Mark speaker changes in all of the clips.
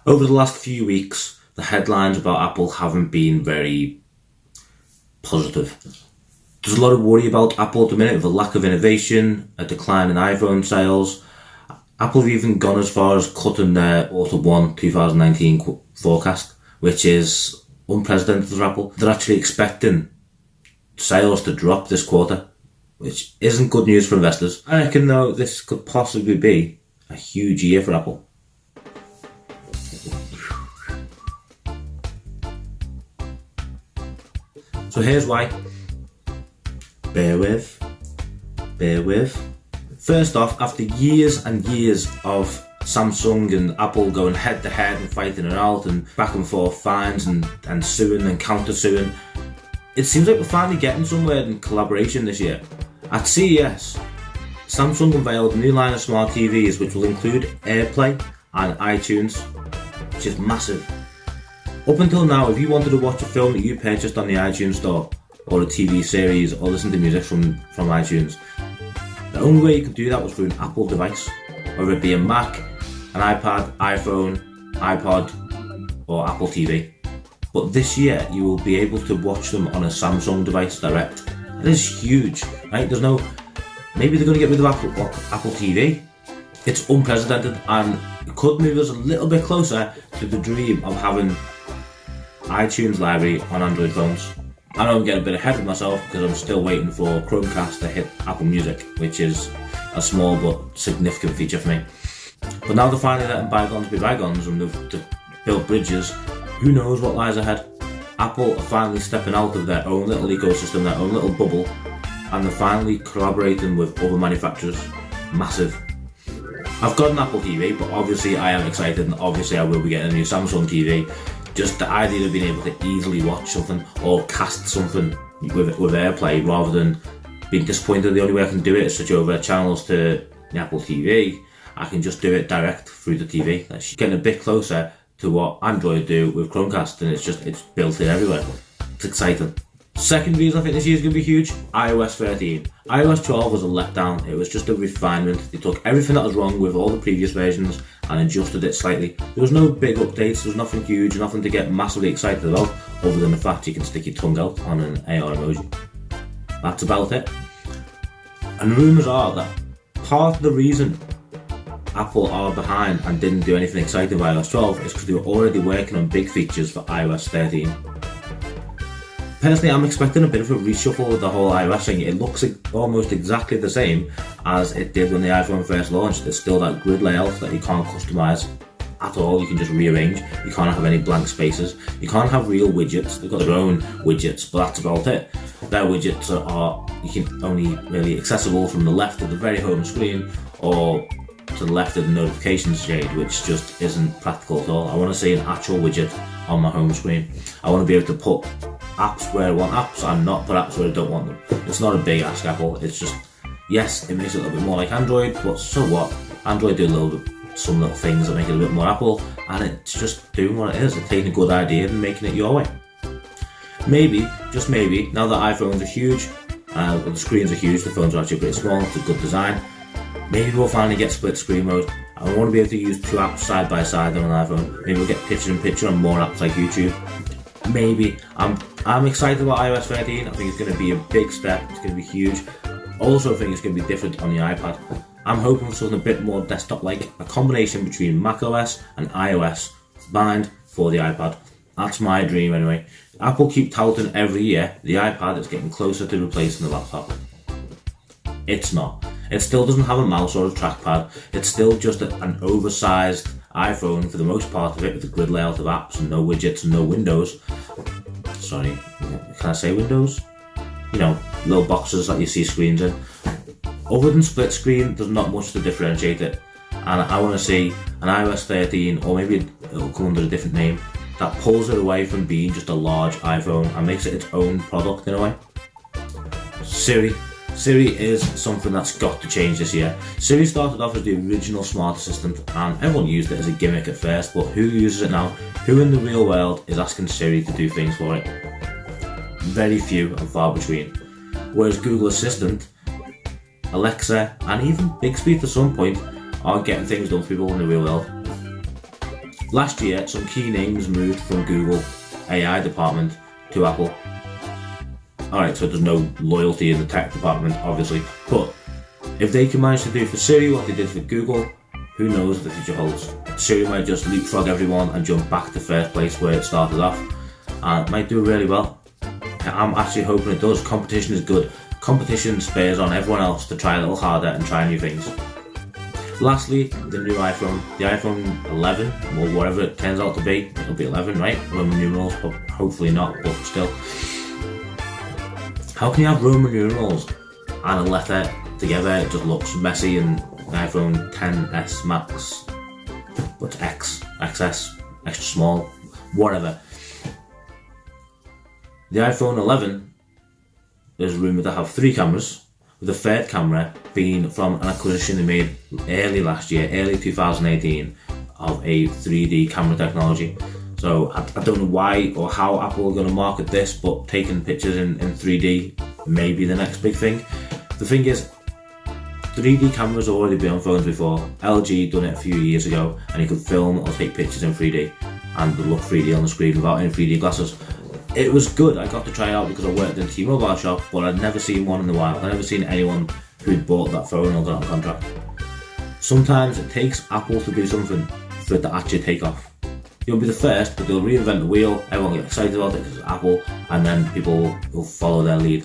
Speaker 1: Over the last few weeks, the headlines about Apple haven't been very positive. There's a lot of worry about Apple at the minute with a lack of innovation, a decline in iPhone sales. Apple have even gone as far as cutting their Q1 2019 forecast, which is unprecedented for Apple. They're actually expecting sales to drop this quarter, which isn't good news for investors. I reckon though this could possibly be a huge year for Apple. So here's why. Bear with. First off, after years and years of Samsung and Apple going head to head and fighting it out and back and forth fines and suing and counter suing, it seems like we're finally getting somewhere in collaboration this year. At CES, Samsung unveiled a new line of smart TVs which will include AirPlay and iTunes, which is massive. Up until now, if you wanted to watch a film that you purchased on the iTunes store, or a TV series, or listen to music from iTunes, the only way you could do that was through an Apple device, whether it be a Mac, an iPad, iPhone, iPod, or Apple TV. But this year, you will be able to watch them on a Samsung device direct. That is huge, right? Maybe they're going to get rid of Apple TV. It's unprecedented, and it could move us a little bit closer to the dream of having iTunes library on Android phones. I know I'm getting a bit ahead of myself because I'm still waiting for Chromecast to hit Apple Music, which is a small but significant feature for me. But now they're finally letting bygones be bygones and they've built bridges. Who knows what lies ahead? Apple are finally stepping out of their own little ecosystem, their own little bubble, and they're finally collaborating with other manufacturers. Massive. I've got an Apple TV, but obviously I am excited and obviously I will be getting a new Samsung TV. Just the idea of being able to easily watch something or cast something with AirPlay rather than being disappointed the only way I can do it is switch over channels to the Apple TV. I can just do it direct through the TV. That's getting a bit closer to what Android do with Chromecast, and it's built in everywhere. It's exciting. Second reason I think this year is going to be huge, iOS 13. iOS 12 was a letdown. It was just a refinement. They took everything that was wrong with all the previous versions and adjusted it slightly. There was no big updates, there was nothing huge, nothing to get massively excited about, other than the fact you can stick your tongue out on an AR emoji. That's about it. And rumours are that part of the reason Apple are behind and didn't do anything exciting with iOS 12 is because they were already working on big features for iOS 13. Personally, I'm expecting a bit of a reshuffle with the whole iOS thing. It looks almost exactly the same as it did when the iPhone first launched. There's still that grid layout that you can't customise at all. You can just rearrange. You can't have any blank spaces. You can't have real widgets. They've got their own widgets, but that's about it. Their widgets are you can only really accessible from the left of the very home screen or to the left of the notifications shade, which just isn't practical at all. I want to see an actual widget on my home screen. I want to be able to put apps where I want apps and not put apps where I don't want them. It's not a big ask, Apple. It's just, yes, it makes it a little bit more like Android, but so what? Android do some little things that make it a bit more Apple, and it's just doing what it is. It's taking a good idea and making it your way. Maybe, just maybe, now that iPhones are huge, the screens are huge, the phones are actually pretty small, it's a good design, maybe we'll finally get split screen mode. I want to be able to use two apps side by side on an iPhone. Maybe we'll get picture-in-picture on more apps like YouTube. Maybe. I'm excited about iOS 13. I think it's going to be a big step. It's going to be huge. Also, I think it's going to be different on the iPad. I'm hoping for something a bit more desktop-like, a combination between macOS and iOS combined for the iPad. That's my dream anyway. Apple keep touting every year the iPad is getting closer to replacing the laptop. It's not. It still doesn't have a mouse or a trackpad. It's still just an oversized iPhone for the most part of it, with a grid layout of apps and no widgets and no windows. Sorry, can I say windows? You know, little boxes that you see screens in. Other than split screen, there's not much to differentiate it. And I want to see an iOS 13, or maybe it'll come under a different name, that pulls it away from being just a large iPhone and makes it its own product in a way. Siri is something that's got to change this year. Siri started off as the original smart assistant and everyone used it as a gimmick at first, but who uses it now? Who in the real world is asking Siri to do things for it? Very few and far between. Whereas Google Assistant, Alexa and even Bixby to some point are getting things done for people in the real world. Last year, some key names moved from Google AI department to Apple. Alright, so there's no loyalty in the tech department, obviously, but if they can manage to do for Siri what they did for Google, who knows what the future holds. Siri might just leapfrog everyone and jump back to first place where it started off, and it might do really well. I'm actually hoping it does. Competition is good. Competition spurs on everyone else to try a little harder and try new things. Lastly, the new iPhone, the iPhone 11, or whatever it turns out to be. It'll be 11, right? Roman numerals, but hopefully not, but still. How can you have Roman numerals and a letter together? It just looks messy. And the iPhone XS Max, but X, XS, extra small, whatever. The iPhone 11 is rumoured to have 3 cameras, with the third camera being from an acquisition they made early last year, early 2018, of a 3D camera technology. So I don't know why or how Apple are going to market this, but taking pictures in 3D may be the next big thing. The thing is, 3D cameras have already been on phones before. LG done it a few years ago, and you could film or take pictures in 3D and look 3D on the screen without any 3D glasses. It was good. I got to try it out because I worked in a T-Mobile shop, but I'd never seen one in the wild. I'd never seen anyone who'd bought that phone or got on contract. Sometimes it takes Apple to do something for it to actually take off. You'll be the first, but they'll reinvent the wheel, everyone will get excited about it because it's Apple, and then people will follow their lead.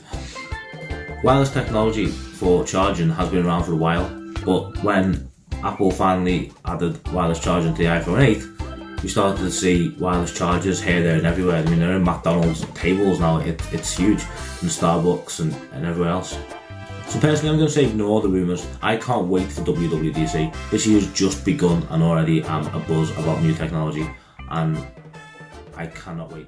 Speaker 1: Wireless technology for charging has been around for a while, but when Apple finally added wireless charging to the iPhone 8, we started to see wireless chargers here, there and everywhere. I mean, they're in McDonald's tables now, it's huge, and Starbucks and everywhere else. So personally, I'm going to say ignore the rumours. I can't wait for WWDC. This year's just begun and already I'm a buzz about new technology, and I cannot wait.